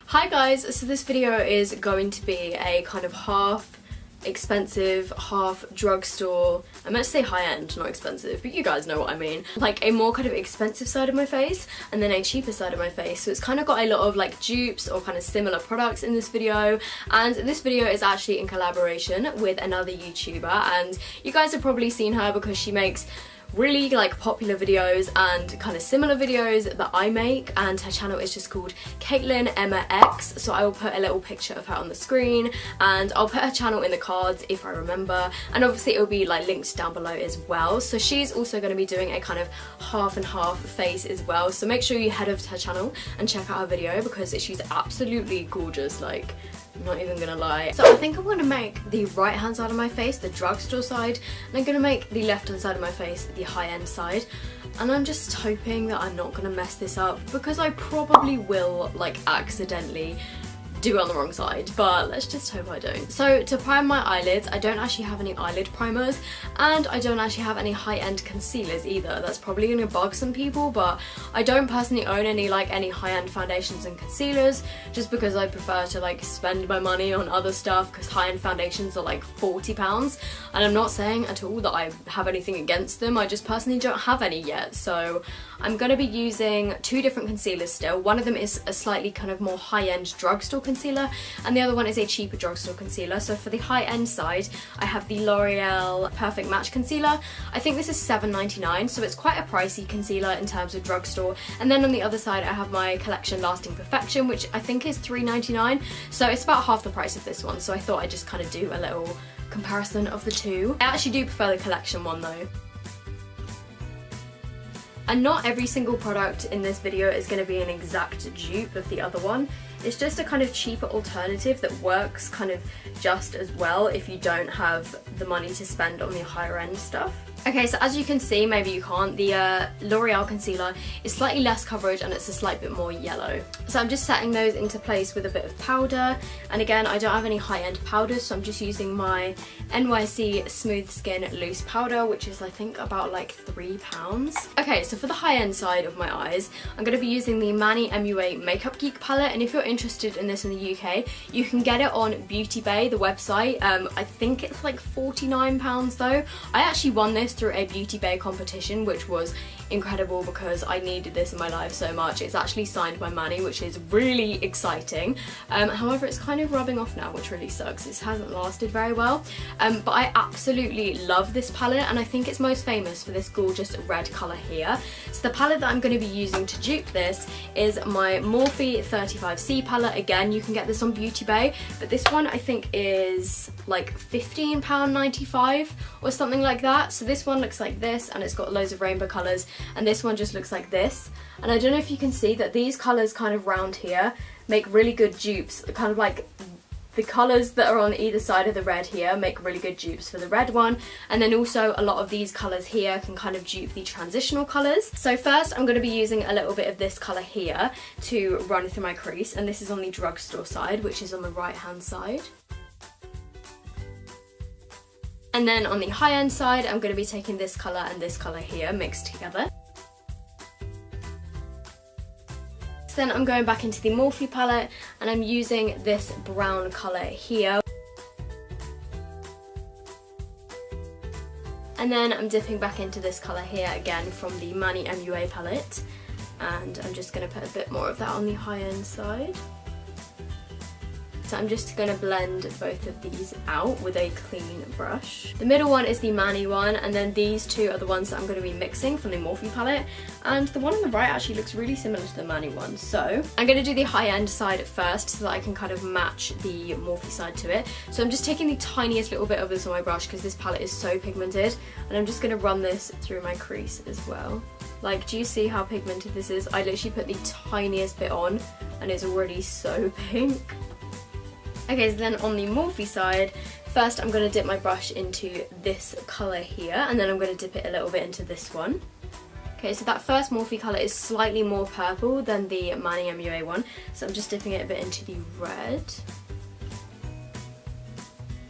Hi guys, so this video is going to be a kind of half expensive, half drugstore, I meant to say high-end, not expensive, but you guys know what I mean. Like a more kind of expensive side of my face and then a cheaper side of my face. So it's kind of got a lot of like dupes or kind of similar products in this video, and this video is actually in collaboration with another YouTuber, and you guys have probably seen her because she makes really like popular videos and kind of similar videos that I make, and her channel is just called Caitlin Emma X. So I will put a little picture of her on the screen and I'll put her channel in the cards if I remember, and obviously it will be like linked down below as well. So she's also going to be doing a kind of half and half face as well, so make sure you head over to her channel and check out her video because she's absolutely gorgeous, like I'm not even gonna lie. So I think I'm gonna make the right hand side of my face the drugstore side, and I'm gonna make the left hand side of my face the high-end side, and I'm just hoping that I'm not gonna mess this up because I probably will like accidentally do it on the wrong side, but let's just hope I don't. So to prime my eyelids, I don't actually have any eyelid primers, and I don't actually have any high-end concealers either. That's probably gonna bug some people, but I don't personally own any high-end foundations and concealers, just because I prefer to like spend my money on other stuff, because high-end foundations are like £40, and I'm not saying at all that I have anything against them, I just personally don't have any yet. So I'm gonna be using two different concealers still. One of them is a slightly kind of more high-end drugstore concealer, and the other one is a cheaper drugstore concealer. So for the high-end side, I have the L'Oreal Perfect Match Concealer. I think this is £7.99, so it's quite a pricey concealer in terms of drugstore. And then on the other side, I have my Collection Lasting Perfection, which I think is £3.99, so it's about half the price of this one. So I thought I'd just kind of do a little comparison of the two. I actually do prefer the Collection one though. And not every single product in this video is going to be an exact dupe of the other one. It's just a kind of cheaper alternative that works kind of just as well if you don't have the money to spend on the higher end stuff. Okay, so as you can see, maybe you can't, the L'Oreal concealer is slightly less coverage and it's a slight bit more yellow. So I'm just setting those into place with a bit of powder, and again I don't have any high-end powders, so I'm just using my NYC Smooth Skin Loose Powder, which is I think about like £3. Okay, so for the high-end side of my eyes, I'm going to be using the Manny MUA Makeup Geek palette, and if you're interested in this in the UK, you can get it on Beauty Bay, the website. I think it's like £49 though. I actually won this through a Beauty Bay competition, which was incredible because I needed this in my life so much. It's actually signed by Manny, which is really exciting. However, it's kind of rubbing off now, which really sucks. This hasn't lasted very well, but I absolutely love this palette, and I think it's most famous for this gorgeous red colour here. So the palette that I'm going to be using to dupe this is my Morphe 35C palette. Again, you can get this on Beauty Bay, but this one I think is like £15.95 or something like that. So this one looks like this, and it's got loads of rainbow colours, and this one just looks like this. And I don't know if you can see that these colours kind of round here make really good dupes, kind of like the colours that are on either side of the red here make really good dupes for the red one, and then also a lot of these colours here can kind of dupe the transitional colours. So first I'm going to be using a little bit of this colour here to run through my crease, and this is on the drugstore side, which is on the right hand side. And then on the high-end side, I'm going to be taking this colour and this colour here mixed together. So then I'm going back into the Morphe palette, and I'm using this brown colour here. And then I'm dipping back into this colour here again from the Manny MUA palette, and I'm just going to put a bit more of that on the high-end side. So I'm just going to blend both of these out with a clean brush. The middle one is the Manny one, and then these two are the ones that I'm going to be mixing from the Morphe palette, and the one on the right actually looks really similar to the Manny one. So I'm going to do the high-end side first so that I can kind of match the Morphe side to it. So I'm just taking the tiniest little bit of this on my brush because this palette is so pigmented, and I'm just going to run this through my crease as well. Like, do you see how pigmented this is? I literally put the tiniest bit on and it's already so pink. Okay, so then on the Morphe side, first I'm going to dip my brush into this colour here, and then I'm going to dip it a little bit into this one. Okay, so that first Morphe colour is slightly more purple than the Manny MUA one, so I'm just dipping it a bit into the red.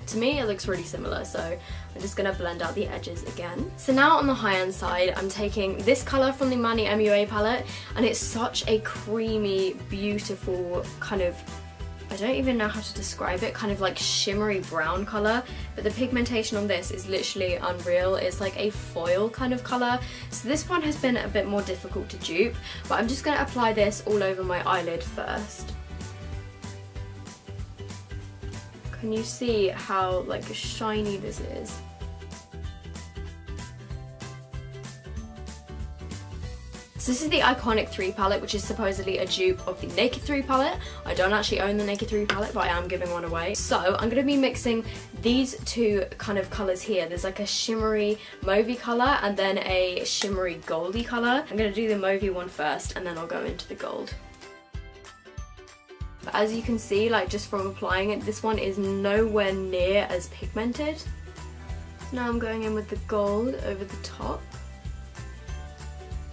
To me it looks really similar, so I'm just going to blend out the edges again. So now on the high-end side, I'm taking this colour from the Manny MUA palette, and it's such a creamy, beautiful kind of, I don't even know how to describe it, kind of like shimmery brown colour, but the pigmentation on this is literally unreal. It's like a foil kind of colour. So this one has been a bit more difficult to dupe, but I'm just going to apply this all over my eyelid first. Can you see how like shiny this is? So this is the Iconic 3 palette, which is supposedly a dupe of the Naked 3 palette. I don't actually own the Naked 3 palette, but I am giving one away. So I'm going to be mixing these two kind of colours here. There's like a shimmery mauvey colour and then a shimmery goldy colour. I'm going to do the mauvey one first and then I'll go into the gold. But as you can see, like just from applying it, this one is nowhere near as pigmented. Now I'm going in with the gold over the top.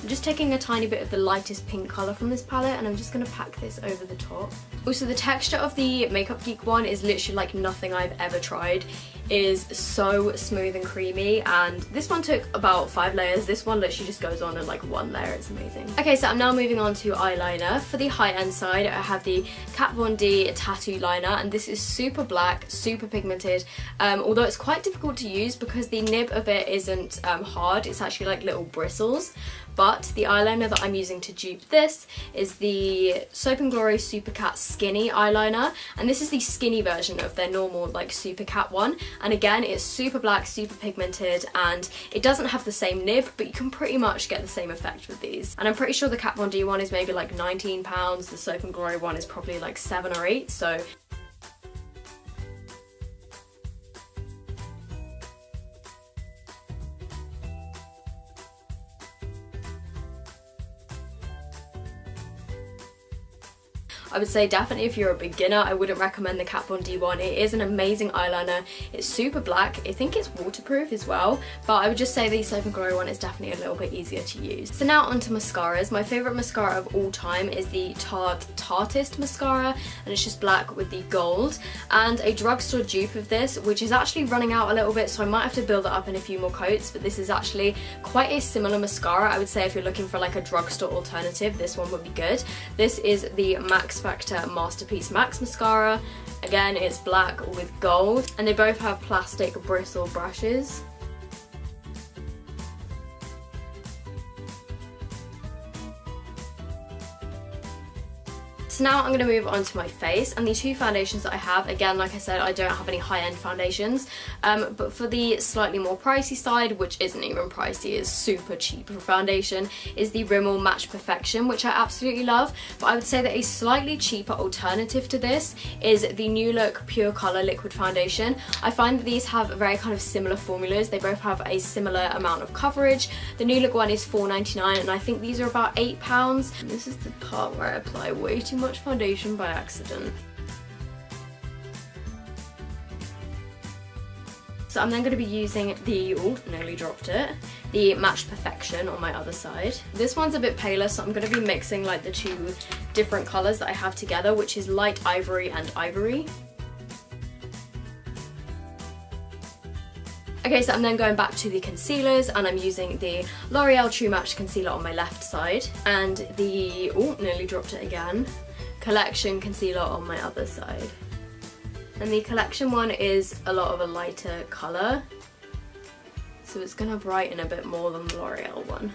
I'm just taking a tiny bit of the lightest pink colour from this palette and I'm just going to pack this over the top. Also, the texture of the Makeup Geek one is literally like nothing I've ever tried. It is so smooth and creamy, and this one took about 5 layers. This one literally just goes on in like 1 layer. It's amazing. Okay, so I'm now moving on to eyeliner. For the high-end side, I have the Kat Von D Tattoo Liner, and this is super black, super pigmented, although it's quite difficult to use because the nib of it isn't hard. It's actually like little bristles. But the eyeliner that I'm using to dupe this is the Soap & Glory Super Cat Skinny eyeliner, and this is the skinny version of their normal like Super Cat one. And again, it's super black, super pigmented, and it doesn't have the same nib, but you can pretty much get the same effect with these. And I'm pretty sure the Kat Von D one is maybe like £19, the Soap & Glory one is probably like 7 or 8, so I would say definitely if you're a beginner, I wouldn't recommend the Kat Von D one. It is an amazing eyeliner. It's super black. I think it's waterproof as well, but I would just say the Soap & Glory one is definitely a little bit easier to use. So now onto mascaras. My favourite mascara of all time is the Tartist mascara, and it's just black with the gold. And a drugstore dupe of this, which is actually running out a little bit, so I might have to build it up in a few more coats, but this is actually quite a similar mascara. I would say if you're looking for like a drugstore alternative, this one would be good. This is the Max Factor Masterpiece Max Mascara. Again, it's black with gold, and they both have plastic bristle brushes. So now I'm going to move on to my face, and the two foundations that I have, again, like I said, I don't have any high-end foundations, but for the slightly more pricey side, which isn't even pricey, it's super cheap for foundation, is the Rimmel Match Perfection, which I absolutely love. But I would say that a slightly cheaper alternative to this is the New Look Pure Colour Liquid Foundation. I find that these have very kind of similar formulas. They both have a similar amount of coverage. The New Look one is £4.99, and I think these are about £8. And this is the part where I apply way too much foundation by accident. So I'm then going to be using the, oh, nearly dropped it, the Match Perfection on my other side. This one's a bit paler, so I'm going to be mixing like the two different colours that I have together, which is light ivory and ivory. Okay, so I'm then going back to the concealers, and I'm using the L'Oreal True Match Concealer on my left side, and the, oh, nearly dropped it again, Collection Concealer on my other side. And the Collection one is a lot of a lighter colour, so it's going to brighten a bit more than the L'Oreal one.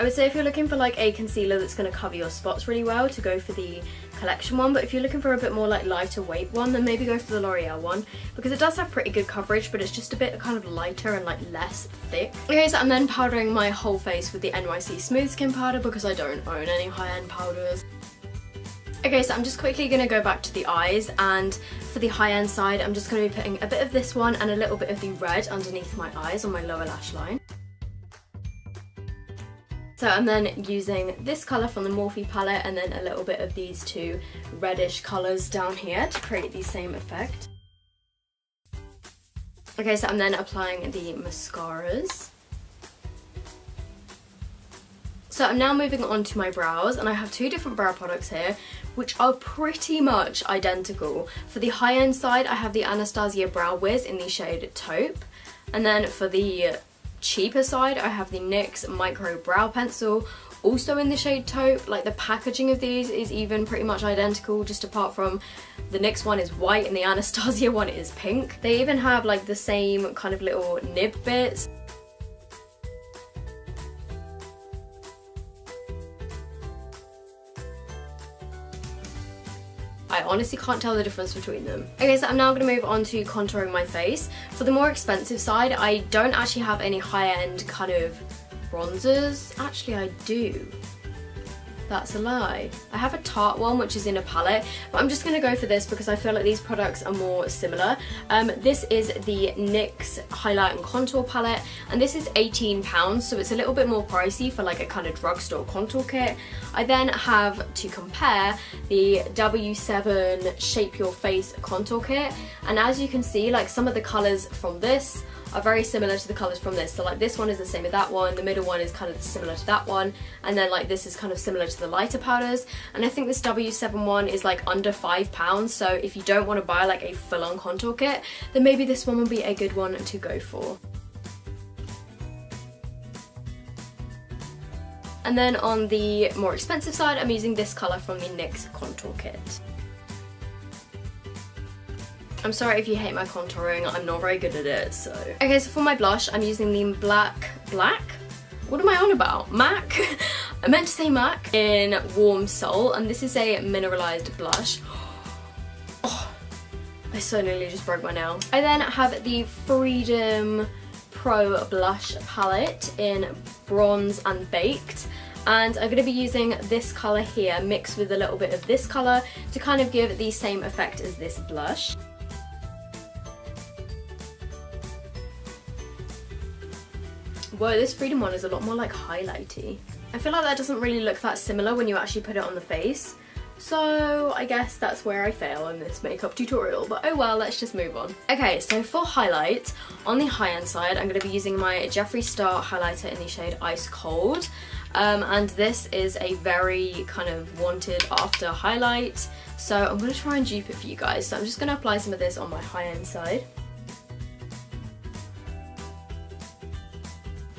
I would say if you're looking for like a concealer that's going to cover your spots really well, to go for the Collection one, but if you're looking for a bit more like lighter weight one, then maybe go for the L'Oreal one, because it does have pretty good coverage, but it's just a bit kind of lighter and like less thick. Okay, so I'm then powdering my whole face with the NYC Smooth Skin Powder, because I don't own any high-end powders. Okay, so I'm just quickly going to go back to the eyes, and for the high-end side, I'm just going to be putting a bit of this one and a little bit of the red underneath my eyes on my lower lash line. So I'm then using this colour from the Morphe palette, and then a little bit of these two reddish colours down here to create the same effect. Okay, so I'm then applying the mascaras. So I'm now moving on to my brows, and I have two different brow products here which are pretty much identical. For the high-end side, I have the Anastasia Brow Wiz in the shade Taupe, and then for the cheaper side, I have the NYX Micro Brow Pencil, also in the shade Taupe. Like, the packaging of these is even pretty much identical, just apart from the NYX one is white and the Anastasia one is pink. They even have like the same kind of little nib bits. I honestly can't tell the difference between them. Okay, so I'm now going to move on to contouring my face. For the more expensive side, I don't actually have any high-end kind of bronzers. Actually, I do. That's a lie. I have a Tarte one which is in a palette, but I'm just going to go for this because I feel like these products are more similar. This is the NYX Highlight and Contour Palette, and this is £18, so it's a little bit more pricey for like a kind of drugstore contour kit. I then have to compare the W7 Shape Your Face contour kit, and as you can see, like some of the colours from this are very similar to the colours from this. So like this one is the same as that one, the middle one is kind of similar to that one, and then like this is kind of similar to the lighter powders. And I think this W7 one is like under £5, so if you don't want to buy like a full-on contour kit, then maybe this one would be a good one to go for. And then on the more expensive side, I'm using this colour from the NYX contour kit. I'm sorry if you hate my contouring, I'm not very good at it, so. Okay, so for my blush, I'm using the black? What am I on about? MAC? I meant to say MAC in Warm Soul, and this is a mineralized blush. Oh, I so nearly just broke my nail. I then have the Freedom Pro Blush palette in Bronze and Baked. And I'm going to be using this colour here mixed with a little bit of this colour to kind of give the same effect as this blush. Whoa, this Freedom one is a lot more like highlighty. I feel like that doesn't really look that similar when you actually put it on the face. So I guess that's where I fail in this makeup tutorial, but oh well, let's just move on. Okay, so for highlight, on the high-end side, I'm going to be using my Jeffree Star highlighter in the shade Ice Cold. And this is a very kind of wanted after highlight, so I'm going to try and dupe it for you guys. So I'm just going to apply some of this on my high-end side.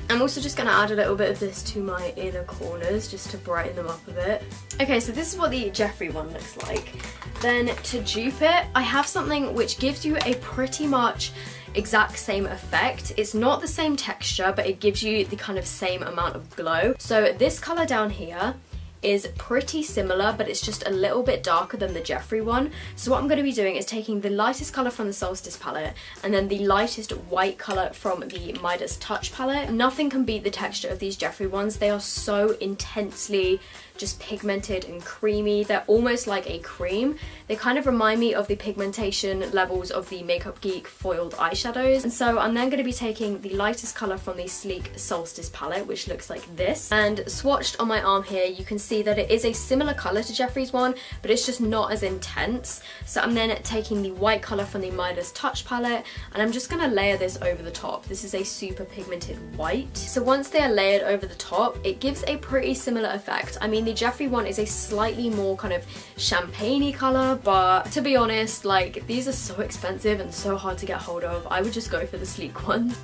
I'm also just going to add a little bit of this to my inner corners just to brighten them up a bit. Okay, so this is what the Jeffree one looks like. Then to dupe it, I have something which gives you a pretty much exact same effect. It's not the same texture, but it gives you the kind of same amount of glow. So this colour down here is pretty similar, but it's just a little bit darker than the Jeffree one. So what I'm going to be doing is taking the lightest colour from the Solstice palette and then the lightest white colour from the Midas Touch palette. Nothing can beat the texture of these Jeffree ones. They are so intensely just pigmented and creamy. They're almost like a cream. They kind of remind me of the pigmentation levels of the Makeup Geek foiled eyeshadows. And so I'm then going to be taking the lightest colour from the Sleek Solstice palette, which looks like this, and swatched on my arm here, you can see that it is a similar colour to Jeffree's one, but it's just not as intense. So I'm then taking the white colour from the Midas Touch palette, and I'm just going to layer this over the top. This is a super pigmented white. So once they are layered over the top, it gives a pretty similar effect. I mean, the Jeffree one is a slightly more kind of champagne-y colour, but to be honest, like, these are so expensive and so hard to get hold of. I would just go for the Sleek one.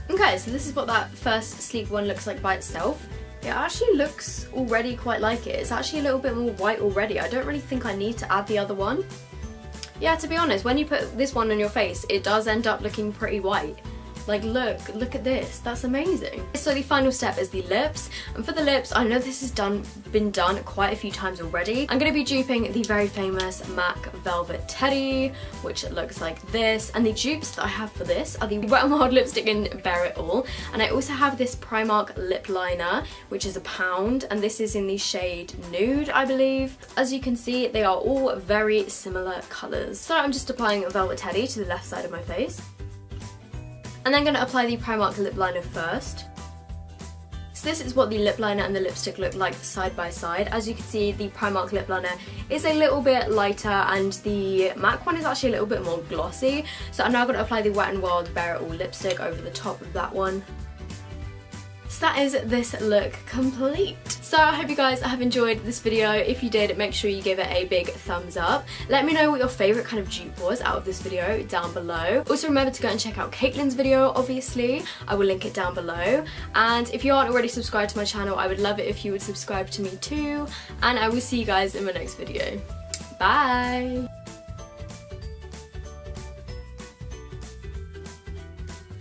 Okay, so this is what that first Sleek one looks like by itself. It actually looks already quite like it. It's actually a little bit more white already. I don't really think I need to add the other one. Yeah, to be honest, when you put this one on your face, it does end up looking pretty white. Like, look at this, that's amazing. So the final step is the lips, and for the lips, I know this has been done quite a few times already. I'm going to be duping the very famous MAC Velvet Teddy, which looks like this, and the dupes that I have for this are the Wet n Wild lipstick in Bare It All, and I also have this Primark lip liner, which is £1, and this is in the shade Nude, I believe. As you can see, they are all very similar colours. So I'm just applying Velvet Teddy to the left side of my face. And then I'm going to apply the Primark lip liner first. So this is what the lip liner and the lipstick look like side by side. As you can see, the Primark lip liner is a little bit lighter and the MAC one is actually a little bit more glossy. So I'm now going to apply the Wet n Wild Bare It All lipstick over the top of that one. So that is this look complete. So I hope you guys have enjoyed this video. If you did, make sure you give it a big thumbs up. Let me know what your favourite kind of dupe was out of this video down below. Also remember to go and check out Caitlin's video, obviously. I will link it down below. And if you aren't already subscribed to my channel, I would love it if you would subscribe to me too. And I will see you guys in my next video. Bye!